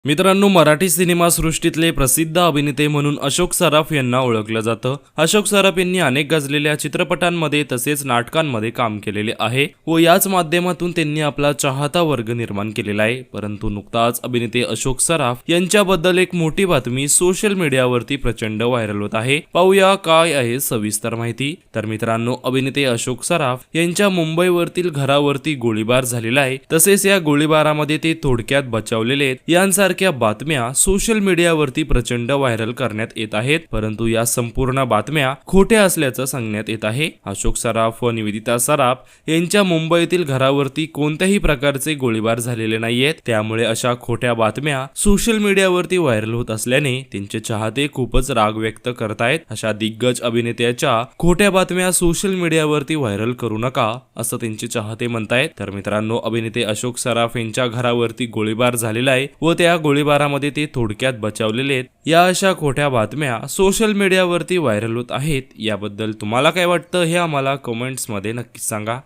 मित्रांनो, मराठी सिनेमासृष्टीतले प्रसिद्ध अभिनेते म्हणून अशोक सराफ यांना ओळखलं जातं. अशोक सराफ यांनी अनेक गाजलेल्या चित्रपटांमध्ये तसेच नाटकांमध्ये काम केलेले आहे व याच माध्यमातून त्यांनी आपला चाहता वर्ग निर्माण केलेला आहे. परंतु नुकताच अभिनेते अशोक सराफ यांच्याबद्दल एक मोठी बातमी सोशल मीडियावरती प्रचंड व्हायरल होत आहे. पाहूया काय आहे सविस्तर माहिती. तर मित्रांनो, अभिनेते अशोक सराफ यांच्या मुंबईवरील घरावरती गोळीबार झालेला आहे. तसेच या गोळीबारामध्ये ते थोडक्यात बचावलेले आहेत यांसारख्या बातम्या सोशल मीडियावरती प्रचंड व्हायरल करण्यात येत आहेत. परंतु या संपूर्ण बातम्या खोट्या असल्याचं सांगण्यात येत आहे. अशोक सराफ व निवेदिता सराफ यांच्या मुंबईतील घरावरती कोणत्याही प्रकारचे गोळीबार झालेले नाहीयेत. त्यामुळे अशा खोट्या बातम्या सोशल मीडियावरती व्हायरल होत असल्याने त्यांचे चाहते खूपच राग व्यक्त करतायत. अशा दिग्गज अभिनेत्याच्या खोट्या बातम्या सोशल मीडियावरती व्हायरल करू नका असं त्यांचे चाहते म्हणतायत. तर मित्रांनो, अभिनेते अशोक सराफ यांच्या घरावरती गोळीबार झालेला आहे व त्या गोळीबारामध्ये ते थोडक्यात बचावलेले आहेत. या अशा खोट्या बातम्या सोशल मीडियावरती व्हायरल होत आहेत. याबद्दल तुम्हाला काय वाटतं हे आम्हाला कमेंट्स मध्ये नक्की सांगा.